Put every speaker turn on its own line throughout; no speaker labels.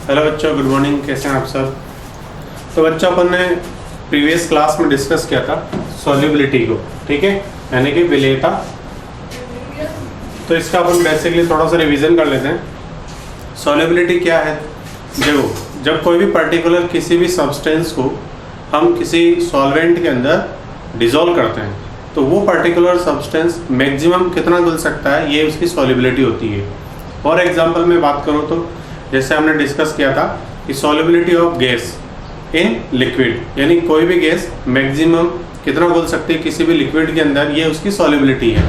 Hello बच्चों, good morning. कैसे हैं आप सब? तो बच्चों, अपन ने प्रीवियस क्लास में डिस्कस किया था सॉल्युबिलिटी को, ठीक है, यानी कि विलेयता। तो इसका अपन बेसिकली थोड़ा सा रिवीजन कर लेते हैं। सॉल्युबिलिटी क्या है? देखो, जब कोई भी पर्टिकुलर किसी भी सब्सटेंस को हम किसी सॉल्वेंट के अंदर डिसॉल्व करते हैं तो वो पर्टिकुलर सब्सटेंस मैक्सिमम कितना घुल सकता है, ये उसकी सॉल्युबिलिटी होती है। फॉर एग्जांपल में बात करूँ तो जैसे हमने डिस्कस किया था कि solubility of gas in liquid, यानी कोई भी गैस मैक्सिमम कितना घुल सकती है किसी भी लिक्विड के अंदर, ये उसकी सॉल्युबिलिटी है।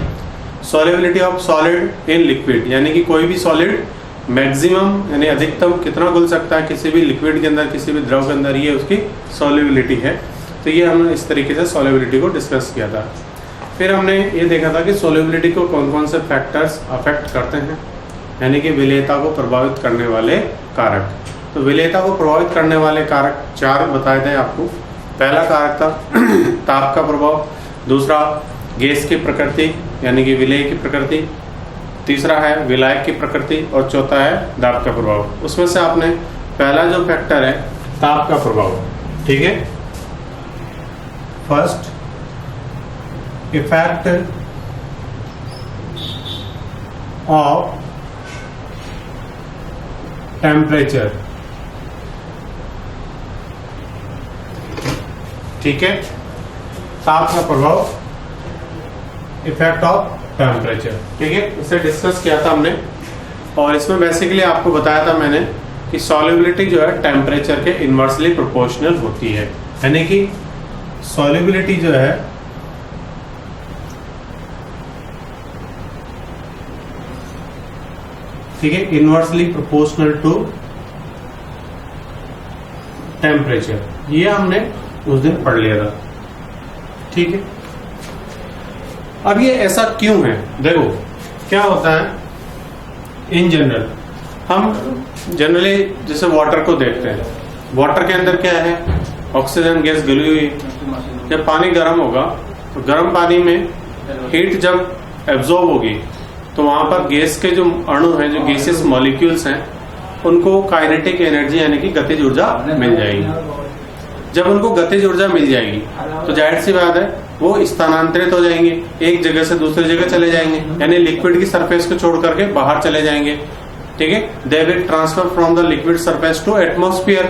Solubility of solid in liquid, यानी कि कोई भी सॉलिड मैक्सिमम यानी अधिकतम कितना घुल सकता है किसी भी लिक्विड के अंदर, किसी भी द्रव के अंदर, ये उसकी सॉल्युबिलिटी है। तो ये हमने इस तरीके से सॉल्युबिलिटी को डिस्कस किया था। फिर हमने ये देखा था कि सॉल्युबिलिटी को कौन कौन से फैक्टर्स अफेक्ट करते हैं, यानी कि विलेयता को प्रभावित करने वाले कारक। तो विलेयता को प्रभावित करने वाले कारक 4 बताए थे आपको। पहला कारक था ताप का प्रभाव, दूसरा गैस की प्रकृति यानी कि विलेय की प्रकृति, तीसरा है विलायक की प्रकृति और चौथा है दाब का प्रभाव। उसमें से आपने पहला जो फैक्टर है ताप का प्रभाव, ठीक है, फर्स्ट इफेक्ट ऑफ टेम्परेचर, ठीक है, ताप का प्रभाव, इफेक्ट ऑफ टेम्परेचर, ठीक है, इसे डिस्कस किया था हमने। और इसमें बेसिकली आपको बताया था मैंने कि सॉल्युबिलिटी जो है टेम्परेचर के इनवर्सली प्रोपोर्शनल होती है, यानी कि सॉल्युबिलिटी जो है ठीक है इनवर्सली प्रोपोर्शनल टू टेम्परेचर, ये हमने उस दिन पढ़ लिया था, ठीक है। अब ये ऐसा क्यों है? देखो क्या होता है, इन जनरल हम जनरली जैसे वाटर को देखते हैं, वाटर के अंदर क्या है, ऑक्सीजन गैस घुली हुई। जब पानी गर्म होगा तो गर्म पानी में हीट जब एब्जॉर्ब होगी तो वहां पर गैस के जो अणु हैं, जो गैसेस मॉलिक्यूल्स हैं, उनको काइनेटिक एनर्जी यानी कि गतिज ऊर्जा मिल जाएगी। जब उनको गतिज ऊर्जा मिल जाएगी तो जाहिर सी बात है वो स्थानांतरित हो जाएंगे, एक जगह से दूसरी जगह चले जाएंगे, यानी लिक्विड की सरफेस को छोड़ करके बाहर चले जाएंगे, ठीक है। They will transfer from the liquid surface to atmosphere.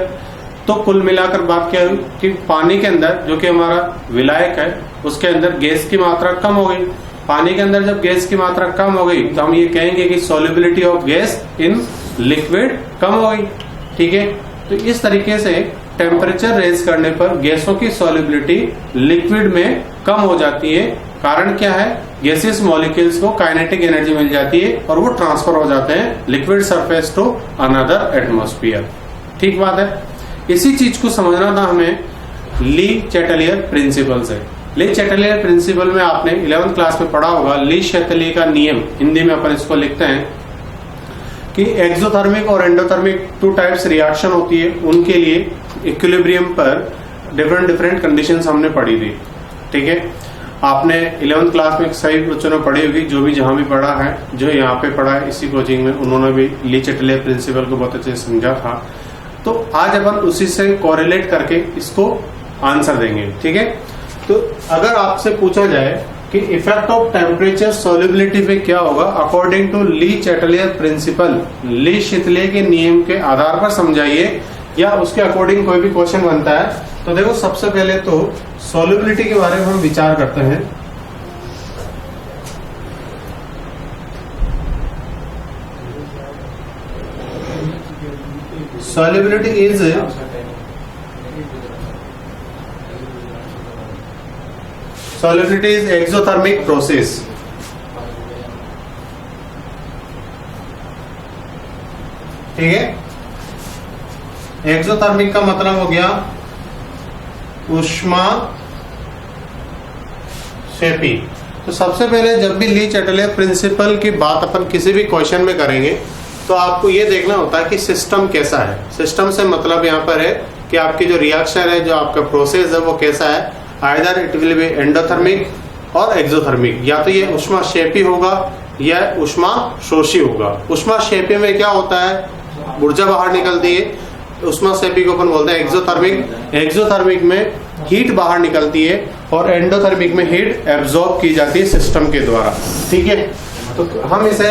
तो कुल मिलाकर बात क्या हुई कि पानी के अंदर जो कि हमारा विलायक है उसके अंदर गैस की मात्रा कम हो गई। पानी के अंदर जब गैस की मात्रा कम हो गई तो हम ये कहेंगे कि solubility of gas in liquid कम हो गई, ठीक है। तो इस तरीके से टेम्परेचर रेज करने पर गैसों की सॉल्युबिलिटी लिक्विड में कम हो जाती है। कारण क्या है, गैसेस मॉलिक्यूल्स को काइनेटिक एनर्जी मिल जाती है और वो ट्रांसफर हो जाते हैं liquid surface to another atmosphere, ठीक बात है। इसी चीज को समझना था हमें ली चैटलियर प्रिंसिपल से। ली चैटलियर प्रिंसिपल में आपने 11th क्लास में पढ़ा होगा, ली चैटलियर का नियम, हिंदी में अपन इसको लिखते हैं कि एक्सोथर्मिक और एंडोथर्मिक 2 टाइप्स रिएक्शन होती है, उनके लिए इक्विलिब्रियम पर डिफरेंट कंडीशंस हमने पढ़ी थी, ठीक है। आपने 11th क्लास में सभी बच्चों ने पढ़ी होगी, जो भी जहां भी पढ़ा है, जो यहाँ पे पढ़ा है इसी कोचिंग में, उन्होंने भी ली चैटलियर प्रिंसिपल को बहुत अच्छे से समझा था। तो आज अपन उसी से कोरिलेट करके इसको आंसर देंगे, ठीक है। तो अगर आपसे पूछा जाए कि इफेक्ट ऑफ टेम्परेचर सॉल्युबिलिटी पे क्या होगा according to Le Chatelier principle, Le Chatelier के नियम के आधार पर समझाइए, या उसके अकॉर्डिंग कोई भी क्वेश्चन बनता है, तो देखो सबसे पहले तो सॉल्युबिलिटी के बारे में हम विचार करते हैं। सॉल्युबिलिटी इज एक्सोथर्मिक प्रोसेस, ठीक है। एक्सोथर्मिक का मतलब हो गया ऊष्मा शेपी। तो सबसे पहले जब भी ली चैटलियर प्रिंसिपल की बात अपन किसी भी क्वेश्चन में करेंगे तो आपको ये देखना होता है कि सिस्टम कैसा है। सिस्टम से मतलब यहाँ पर है कि आपकी जो रिएक्शन है, जो आपका प्रोसेस है, वो कैसा है। Either it will be endothermic और एक्सोथर्मिक, या तो ये ऊष्मा शेपी होगा या ऊष्मा शोषी होगा। ऊष्मा शेपी में क्या होता है, ऊर्जा बाहर निकलती है, उष्माक्षेपी को अपन बोलते हैं एक्सोथर्मिक। एक्सोथर्मिक में हीट बाहर निकलती है और एंडोथर्मिक में हीट एब्जॉर्ब की जाती है सिस्टम के द्वारा। ठीक है, तो हम इसे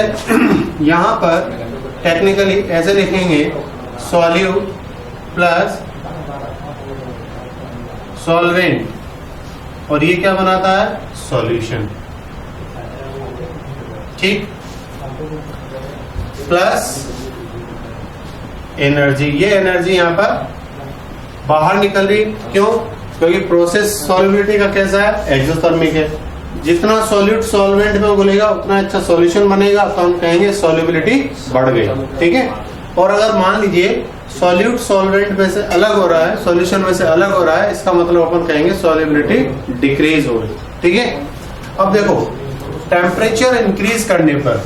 यहाँ पर टेक्निकली ऐसे लिखेंगे, सॉल्यूट प्लस सॉल्वेंट, और ये क्या बनाता है, सॉल्यूशन। ठीक, प्लस एनर्जी, ये एनर्जी यहां पर बाहर निकल रही, क्यों, क्योंकि प्रोसेस सॉल्युबिलिटी का कैसा है, एक्सोथर्मिक है। जितना सॉल्यूट सॉल्वेंट में घुलेगा उतना अच्छा सॉल्यूशन बनेगा, तो हम कहेंगे सॉल्युबिलिटी बढ़ गई। ठीक है, और अगर मान लीजिए सॉल्यूट सॉल्वेंट में से अलग हो रहा है, सॉल्यूशन में से अलग हो रहा है, इसका मतलब अपन कहेंगे सॉल्युबिलिटी डिक्रीज हो रही। ठीक है, अब देखो टेम्परेचर इंक्रीज करने पर,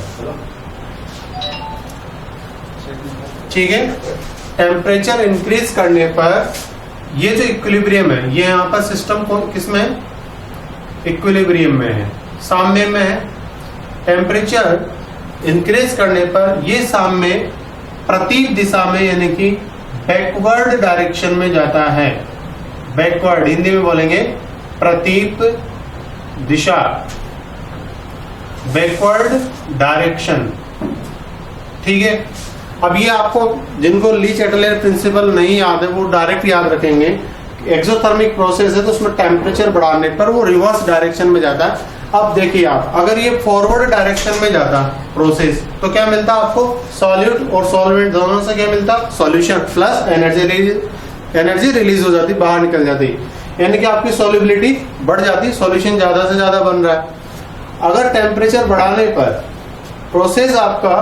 ठीक है, टेम्परेचर इंक्रीज करने पर ये जो इक्विलिब्रियम है, ये यहाँ पर सिस्टम को किसमें है, इक्विलिब्रियम में है, साम्य में है। टेम्परेचर इंक्रीज करने पर ये साम्य प्रतीक दिशा में यानी कि बैकवर्ड डायरेक्शन में जाता है। बैकवर्ड हिंदी में बोलेंगे प्रतीक दिशा, बैकवर्ड डायरेक्शन। ठीक है, अब ये आपको जिनको ली चैटलर प्रिंसिपल नहीं याद है वो डायरेक्ट याद रखेंगे। एक्सोथर्मिक प्रोसेस है तो उसमें टेम्परेचर बढ़ाने पर वो रिवर्स डायरेक्शन में जाता है। अब देखिए आप, अगर ये फॉरवर्ड डायरेक्शन में जाता प्रोसेस तो क्या मिलता आपको, सॉल्यूट और सॉल्वेंट दोनों से क्या मिलता, सॉल्यूशन प्लस एनर्जी रिलीज हो जाती, बाहर निकल जाती, यानी कि आपकी सॉल्युबिलिटी बढ़ जाती, सॉल्यूशन ज्यादा से ज्यादा बन रहा है। अगर टेम्परेचर बढ़ाने पर प्रोसेस आपका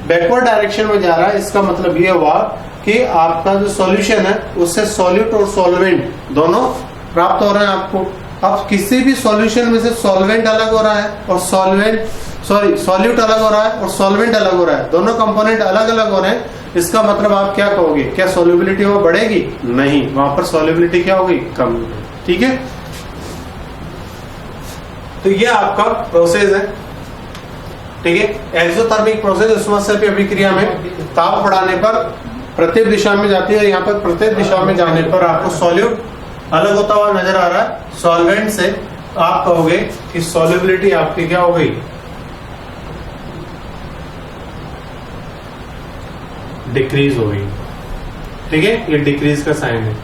बैकवर्ड डायरेक्शन में जा रहा है, इसका मतलब ये हुआ कि आपका जो सॉल्यूशन है उससे सॉल्यूट और सॉल्वेंट दोनों प्राप्त हो रहे हैं आपको। अब किसी भी सॉल्यूशन में से सॉल्वेंट अलग हो रहा है और सॉल्यूट अलग हो रहा है और सॉल्वेंट अलग हो रहा है, दोनों कंपोनेंट अलग अलग हो रहे हैं, इसका मतलब आप क्या कहोगे, क्या सॉल्युबिलिटी वो बढ़ेगी, नहीं, वहां पर सॉल्युबिलिटी क्या होगी, कम। ठीक है, तो ये आपका प्रोसेस है। ठीक है, एक्सोथर्मिक प्रोसेस उष्माक्षेपी अभिक्रिया में ताप बढ़ाने पर प्रत्येक दिशा में जाती है, यहाँ पर प्रत्येक दिशा में जाने पर आपको सॉल्यूट अलग होता हुआ नजर आ रहा है सॉल्वेंट से, आप कहोगे कि सॉल्युबिलिटी आपकी क्या हो गई, डिक्रीज हो गई। ठीक है, ये डिक्रीज का साइन है।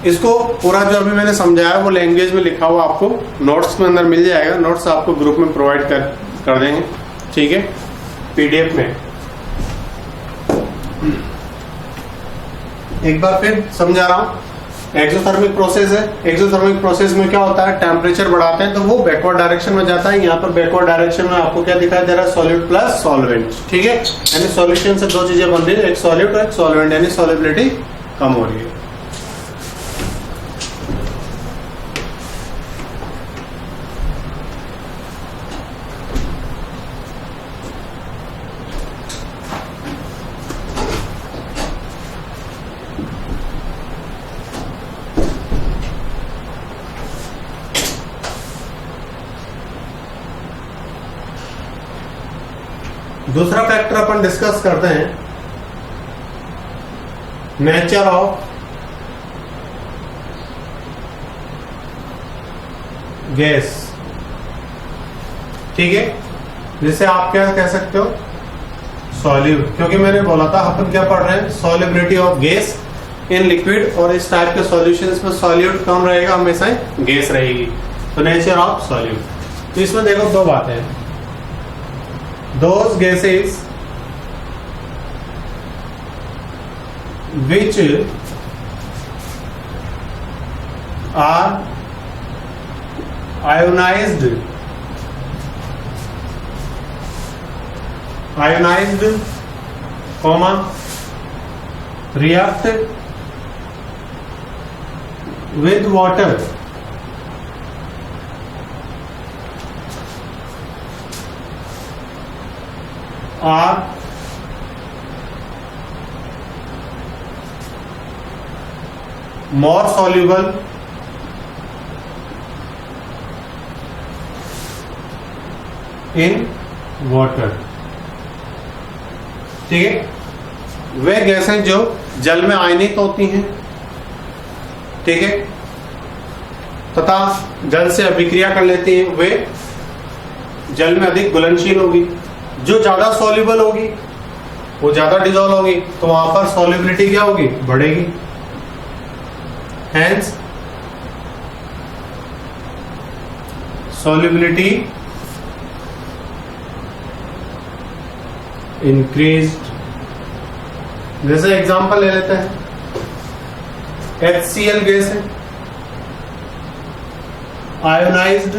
इसको पूरा जो अभी मैंने समझाया वो लैंग्वेज में लिखा हुआ आपको नोट्स में अंदर मिल जाएगा, नोट्स आपको ग्रुप में प्रोवाइड कर देंगे। ठीक है, पीडीएफ में। एक बार फिर समझा रहा हूं, एक्सोथर्मिक प्रोसेस है। एक्सोथर्मिक प्रोसेस में क्या होता है, टेम्परेचर बढ़ाते हैं तो वो बैकवर्ड डायरेक्शन में जाता है। यहाँ पर बैकवर्ड डायरेक्शन में आपको क्या दिखाई दे रहा है, सॉल्यूट प्लस सॉल्वेंट। ठीक है, यानी सॉल्यूशन से दो चीजें बन रही है, एक सॉल्यूट और एक सॉल्वेंट, यानी सॉल्युबिलिटी कम हो रही है। दूसरा फैक्टर अपन डिस्कस करते हैं, नेचर ऑफ गैस। ठीक है, जिसे आप क्या कह सकते हो, सॉल्यूट, क्योंकि मैंने बोला था अपन क्या पढ़ रहे हैं, solubility of gas in liquid, और इस टाइप के सॉल्यूशंस में सॉल्यूट कौन रहेगा, हमेशा गैस रहेगी। तो नेचर ऑफ सॉल्यूट, तो इसमें देखो दो बातें हैं, those gases which are ionized comma react with water are more soluble in water। ठीक है, वे गैसें जो जल में आयनित होती हैं, ठीक है, तथा जल से अभिक्रिया कर लेती हैं, वे जल में अधिक घुलनशील होगी। जो ज्यादा सॉल्युबल होगी वो ज्यादा डिजोल्व होगी, तो वहां पर सॉल्युबिलिटी क्या होगी, बढ़ेगी। Hence solubility increased. जैसे एग्जांपल ले लेते हैं, HCl गैस है, ionised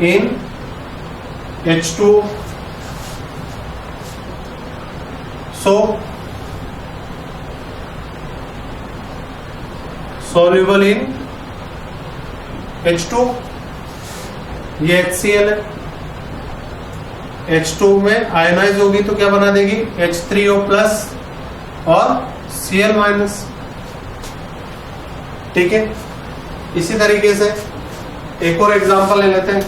in H2, so soluble in H2, ये HCl है, H2 में आयनाइज होगी तो क्या बना देगी, H3O प्लस और Cl माइनस, ठीक है। इसी तरीके से एक और एग्जांपल ले लेते हैं,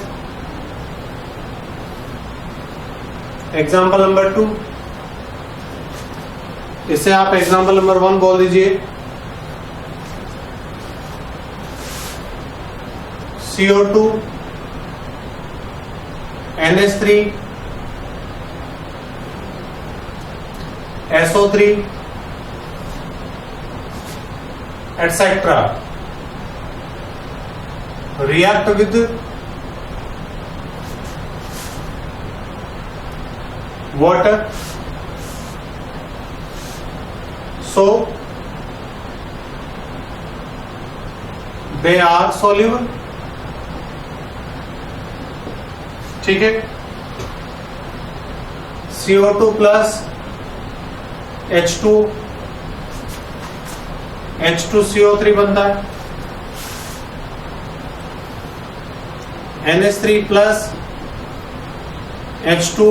एग्जांपल नंबर 2, इसे आप एग्जांपल नंबर 1 बोल दीजिए। CO2 NH3 SO3 etc. react with water, so they are soluble, ठीक है। CO2 प्लस H2CO3 बनता है, NH3 प्लस H2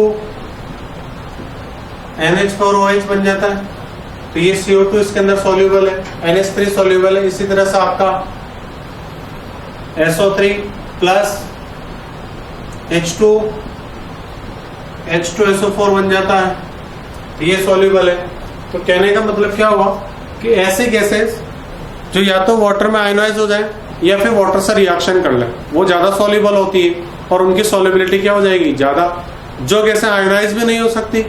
NH4OH बन जाता है, तो ये CO2 इसके अंदर सॉल्युबल है, NH3 सॉल्युबल है। इसी तरह से आपका SO3 प्लस H2SO4 बन जाता है, तो ये सॉल्युबल है। तो कहने का मतलब क्या हुआ कि ऐसे गैसेस जो या तो वाटर में आयोनाइज हो जाए या फिर वाटर से रिएक्शन कर ले, वो ज्यादा सॉल्युबल होती है और उनकी सॉल्युबिलिटी क्या हो जाएगी, ज्यादा। जो गैसें आयोनाइज भी नहीं हो सकती,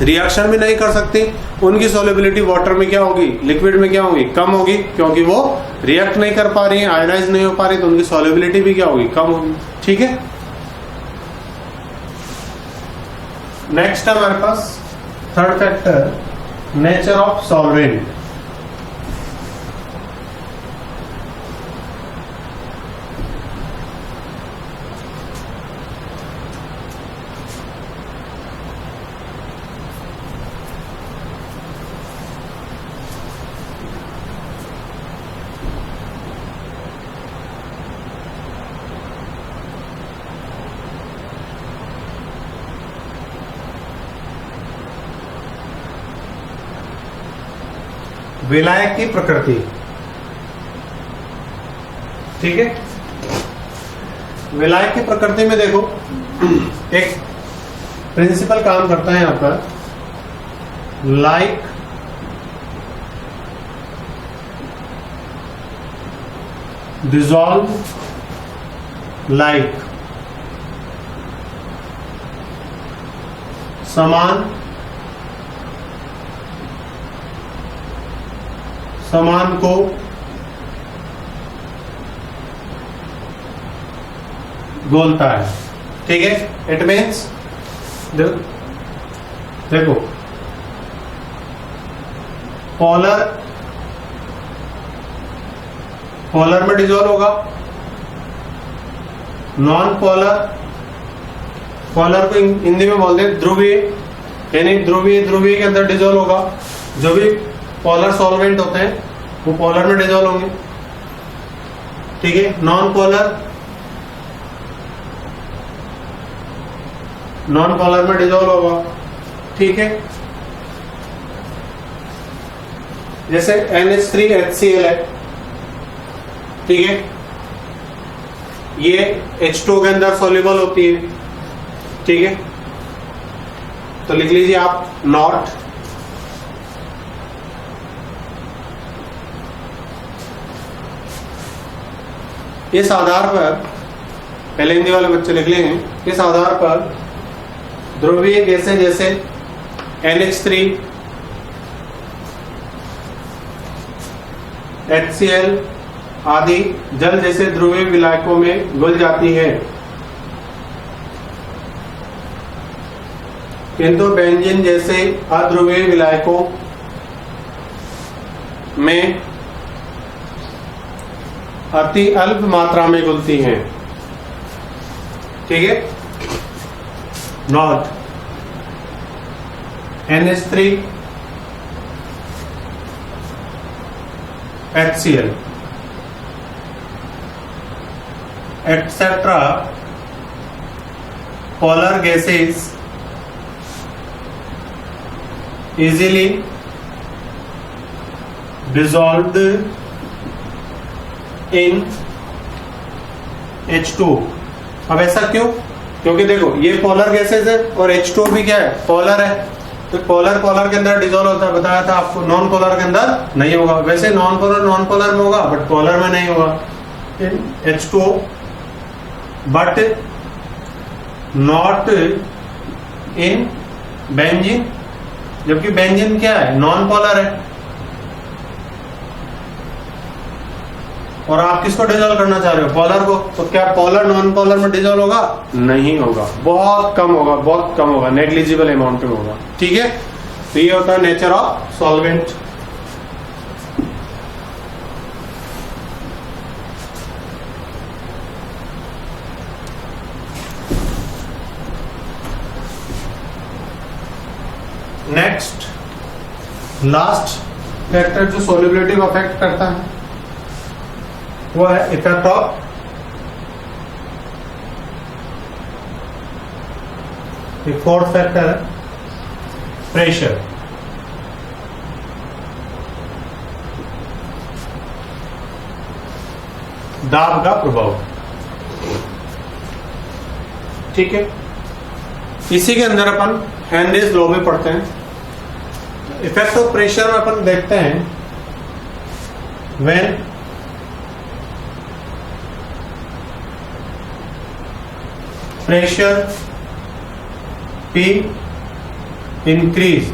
रिएक्शन भी नहीं कर सकती, उनकी सॉल्युबिलिटी वाटर में क्या होगी, लिक्विड में क्या होगी, कम होगी, क्योंकि वो रिएक्ट नहीं कर पा रही है, आयोनाइज नहीं हो पा रही, तो उनकी सॉल्युबिलिटी भी क्या होगी, कम होगी, ठीक है। नेक्स्ट है हमारे पास third factor, nature of solvent. विलायक की प्रकृति, ठीक है। विलायक की प्रकृति में देखो एक प्रिंसिपल काम करता है यहां पर, लाइक डिसॉल्व लाइक, समान को गोलता है, ठीक है। इट मीन्स देखो पोलर में डिजोल्व होगा, नॉन पोलर को हिंदी में बोलते हैं ध्रुवीय, यानी ध्रुवीय के अंदर डिजोल्व होगा। जो भी पोलर सॉल्वेंट होते हैं वो पोलर में डिजोल्व होंगे, ठीक है। नॉन पोलर में डिजोल्व होगा, ठीक है। जैसे NH3HCl है, ठीक है, ये H2 के अंदर सॉल्युबल होती है, ठीक है। तो लिख लीजिए आप नॉट इस आधार पर, पहले हिंदी वाले बच्चे लिख लेंगे, इस आधार पर ध्रुवीय गैसें जैसे NH3, HCl आदि जल जैसे ध्रुवीय विलायकों में घुल जाती है, किंतु बेंजीन जैसे अध्रुवीय विलायकों में अति अल्प मात्रा में घुलती हैं। ठीक है, not NH3, HCl etc. polar gases easily dissolved in H2। अब ऐसा क्यों? क्योंकि देखो ये पोलर गैसेस है और H2 भी क्या है, पोलर है, तो पोलर पोलर के अंदर डिसॉल्व होता है, बताया था आपको। नॉन पोलर के अंदर नहीं होगा, वैसे नॉन पोलर में होगा बट पोलर में नहीं होगा। H2 but not in benzene, जबकि बेंजीन क्या है, नॉन पोलर है। और आप किसको डिसॉल्व करना चाह रहे हो, पोलर को, तो क्या पोलर नॉन पोलर में डिसॉल्व होगा? नहीं होगा, बहुत कम होगा, बहुत कम होगा, नेग्लिजिबल अमाउंट में होगा। ठीक है, तो ये होता है nature of solvent. Next last factor जो सोल्युबिलिटी को अफेक्ट करता है वो है इफेक्ट ऑफ एक फोर्थ फैक्टर है प्रेशर। दाब का प्रभाव। ठीक है, इसी के अंदर अपन हेनरीज लॉ में पढ़ते हैं। इफेक्ट ऑफ प्रेशर में अपन देखते हैं when pressure P increase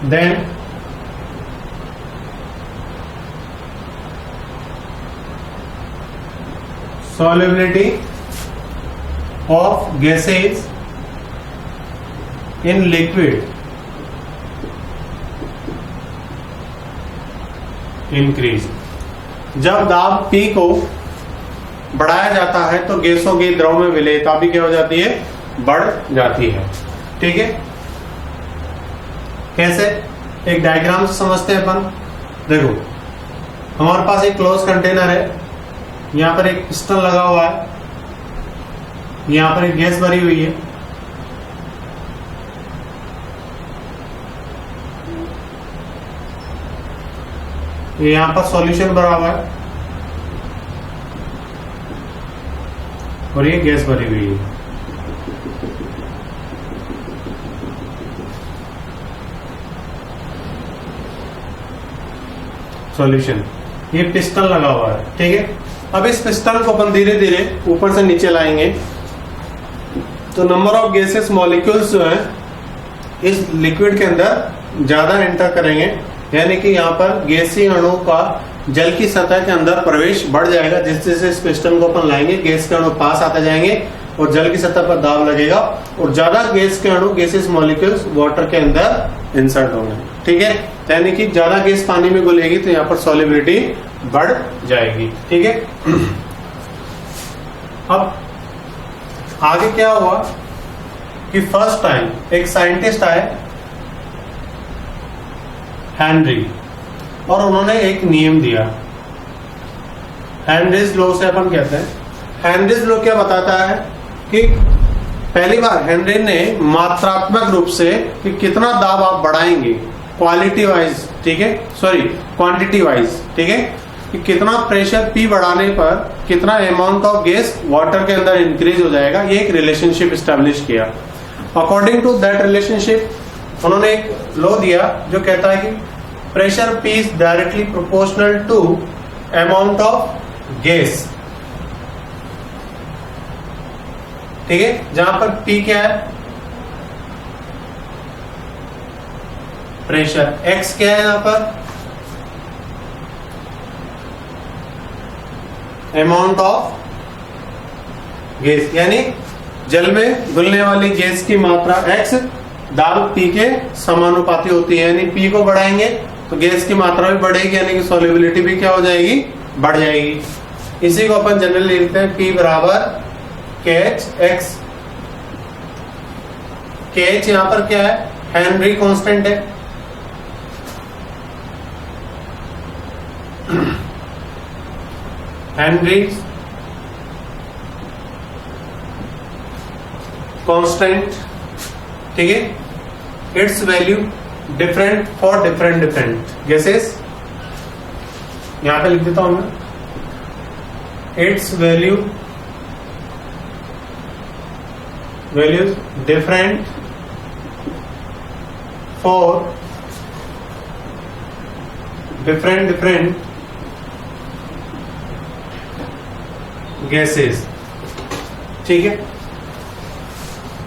then solubility of gases in liquid increase। जब दाब P को बढ़ाया जाता है तो गैसों की द्रव में विलेयता भी क्या हो जाती है, बढ़ जाती है। ठीक है, कैसे, एक डायग्राम से समझते हैं अपन। देखो हमारे पास एक क्लोज कंटेनर है, यहां पर एक पिस्टन लगा हुआ है, यहां पर एक गैस भरी हुई है, यहां पर सॉल्यूशन भरा हुआ है और ये गैस भरी हुई है। सॉल्यूशन, ये पिस्टन लगा हुआ है। ठीक है, अब इस पिस्टन को अपन धीरे धीरे ऊपर से नीचे लाएंगे तो नंबर ऑफ गैसेस मॉलिक्यूल्स जो है इस लिक्विड के अंदर ज्यादा एंटर करेंगे, यानी कि यहाँ पर गैसीय अणु का जल की सतह के अंदर प्रवेश बढ़ जाएगा। जिस जैसे इस पिस्टन को अपन लाएंगे गैस के अणु पास आते जाएंगे और जल की सतह पर दाब लगेगा और ज्यादा गैस के अणु, गैसेस मॉलिक्यूल्स वाटर के अंदर इंसर्ट होंगे। ठीक है, यानी कि ज्यादा गैस पानी में घुलेगी तो यहाँ पर सॉल्युबिलिटी बढ़ जाएगी। ठीक है, अब आगे क्या हुआ कि फर्स्ट टाइम एक साइंटिस्ट आए हेनरी, और उन्होंने एक नियम दिया, हेनरीज लॉ से अपन कहते हैं। हेनरीज लॉ क्या बताता है कि पहली बार हेनरी ने मात्रात्मक रूप से कि कितना दाब आप बढ़ाएंगे क्वालिटी वाइज, ठीक है, सॉरी क्वांटिटी वाइज, ठीक है, कि कितना प्रेशर P बढ़ाने पर कितना अमाउंट ऑफ गैस वाटर के अंदर इंक्रीज हो जाएगा, ये एक रिलेशनशिप स्टैब्लिश किया। अकॉर्डिंग टू दैट रिलेशनशिप उन्होंने एक लॉ दिया जो कहता है कि pressure P is directly proportional to amount of gas. ठीक है, जहां पर P क्या है, प्रेशर, X क्या है यहां पर, अमाउंट ऑफ गैस, यानी जल में घुलने वाली गैस की मात्रा X दाब P के समानुपाती होती है। यानी P को बढ़ाएंगे तो गैस की मात्रा भी बढ़ेगी, यानी कि सॉल्युबिलिटी भी क्या हो जाएगी, बढ़ जाएगी। इसी को अपन जनरली लिखते हैं P बराबर KH। KH यहां पर क्या है, हेनरी कांस्टेंट है। हेनरी कांस्टेंट, ठीक है। It's value different for different gases, यहां पे लिख देता हूं मैं, it's values different for different gases. ठीक है,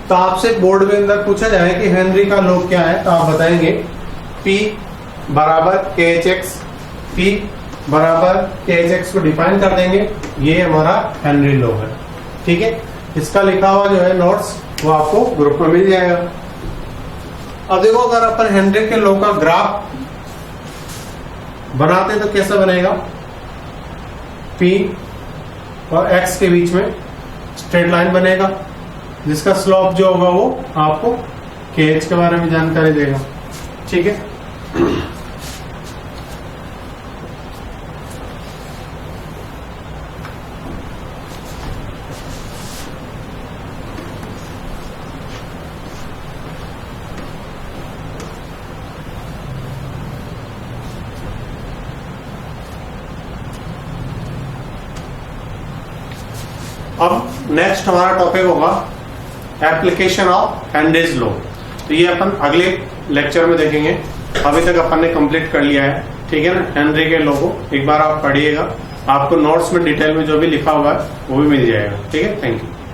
तो आपसे बोर्ड में अंदर पूछा जाए कि हेनरी का लॉ क्या है, तो आप बताएंगे P बराबर KHX। P बराबर KHX को डिफाइन कर देंगे, ये हमारा हेनरी लॉ है। ठीक है, इसका लिखा हुआ जो है नोट्स वो आपको ग्रुप में मिल जाएगा। अब देखो, अगर अपन हेनरी के लॉ का ग्राफ बनाते तो कैसा बनेगा, P और X के बीच में स्ट्रेट लाइन बनेगा, जिसका स्लोप जो होगा वो आपको KH के बारे में जानकारी देगा। ठीक है, अब नेक्स्ट हमारा टॉपिक होगा एप्लीकेशन ऑफ हेनरीज लॉ। तो ये अपन अगले लेक्चर में देखेंगे। अभी तक अपन ने कंप्लीट कर लिया है, ठीक है ना, हेनरी के लॉ को एक बार आप पढ़िएगा, आपको नोट्स में डिटेल में जो भी लिखा हुआ है वो भी मिल जाएगा। ठीक है, थैंक यू।